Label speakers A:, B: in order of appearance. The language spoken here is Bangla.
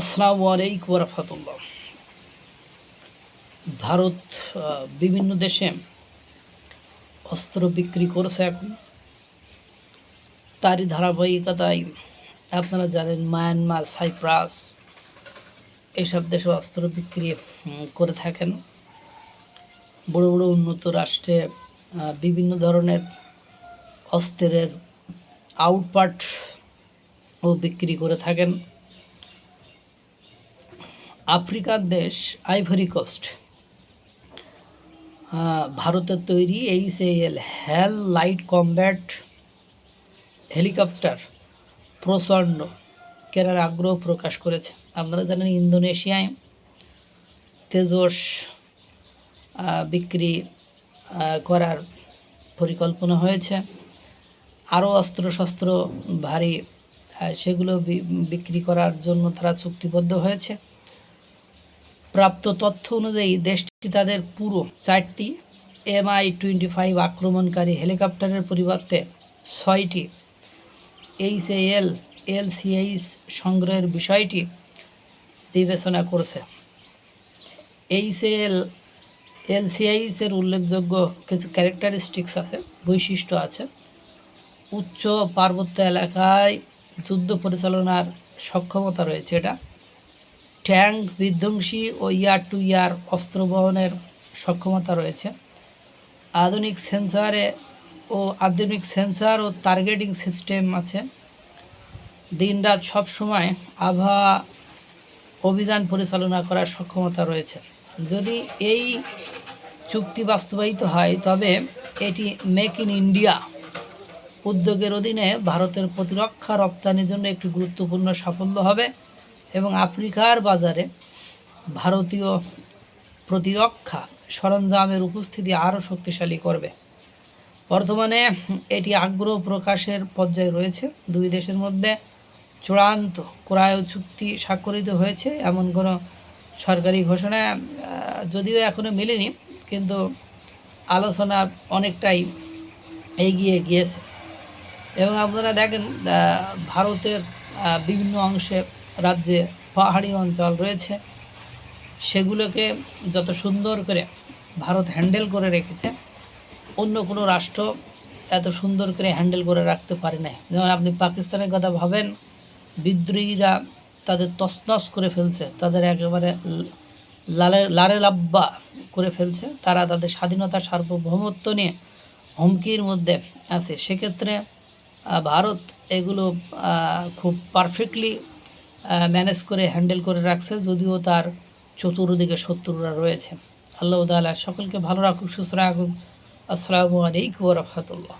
A: আসসালামু আলাইকুম রহমতুল্লাহ। ভারত বিভিন্ন দেশে অস্ত্র বিক্রি করছে এখন। তারই ধারাবাহিকতায় আপনারা জানেন মায়ানমার, সাইপ্রাস এইসব দেশে অস্ত্র বিক্রি করে থাকেন। বড় বড় উন্নত রাষ্ট্রে বিভিন্ন ধরনের অস্ত্রের আউটপার্ট ও বিক্রি করে থাকেন। আফ্রিকার দেশ আইভরি কোস্ট ভারতের তৈরি HAL হেল লাইট কমব্যাট হেলিকপ্টার প্রচণ্ড কেনার আগ্রহ প্রকাশ করেছে। আপনারা জানেন ইন্দোনেশিয়ায় তেজস বিক্রি করার পরিকল্পনা হয়েছে। আরও অস্ত্রশস্ত্র ভারী সেগুলো বিক্রি করার জন্য তারা চুক্তিবদ্ধ হয়েছে। প্রাপ্ত তথ্য অনুযায়ী দেশটি তাদের পুরো 4টি Mi-25 আক্রমণকারী হেলিকপ্টারের পরিবর্তে 6টি HAL LCAs সংগ্রহের বিষয়টি বিবেচনা করছে। HAL LCAs এর উল্লেখযোগ্য কিছু ক্যারেক্টারিস্টিক্স আছে, বৈশিষ্ট্য আছে। উচ্চ পার্বত্য এলাকায় যুদ্ধ পরিচালনার সক্ষমতা রয়েছে এটা। ট্যাঙ্ক বিধ্বংসী ও ইয়ার টু ইয়ার অস্ত্র বহনের সক্ষমতা রয়েছে। আধুনিক সেন্সর ও টার্গেটিং সিস্টেম আছে। দিনরাত সবসময় আবহাওয়া অভিযান পরিচালনা করার সক্ষমতা রয়েছে। যদি এই চুক্তি বাস্তবায়িত হয় তবে এটি মেক ইন ইন্ডিয়া উদ্যোগের অধীনে ভারতের প্রতিরক্ষা রপ্তানির জন্য একটি গুরুত্বপূর্ণ সাফল্য হবে এবং আফ্রিকার বাজারে ভারতীয় প্রতিরক্ষা সরঞ্জামের উপস্থিতি আরও শক্তিশালী করবে। বর্তমানে এটি আগ্রহ প্রকাশের পর্যায়ে রয়েছে। দুই দেশের মধ্যে চূড়ান্ত ক্রয় চুক্তি স্বাক্ষরিত হয়েছে এমন কোনো সরকারি ঘোষণা যদিও এখনও মেলেনি, কিন্তু আলোচনা অনেকটাই এগিয়ে গিয়েছে। এবং আপনারা দেখেন ভারতের বিভিন্ন অংশে রাজ্যে পাহাড়ি অঞ্চল রয়েছে, সেগুলোকে যত সুন্দর করে ভারত হ্যান্ডেল করে রেখেছে অন্য কোনো রাষ্ট্র এত সুন্দর করে হ্যান্ডেল করে রাখতে পারে না। যেমন আপনি পাকিস্তানের কথা ভাবেন, বিদ্রোহীরা তাদের তছনছ করে ফেলছে, তাদের একেবারে লারে লাব্বা করে ফেলছে। তারা তাদের স্বাধীনতা সার্বভৌমত্ব নিয়ে হুমকির মধ্যে আছে। সেক্ষেত্রে ভারত এগুলো খুব পারফেক্টলি ম্যানেজ করে হ্যান্ডেল করে রাখছে, যদিও তার চতুর্দিকে শত্রুরা রয়েছে। আল্লাহ তাআলা সকলকে ভালো রাখুক, সুস্থ রাখুক। আসসালামু আলাইকুম ওয়া রাহমাতুল্লাহ।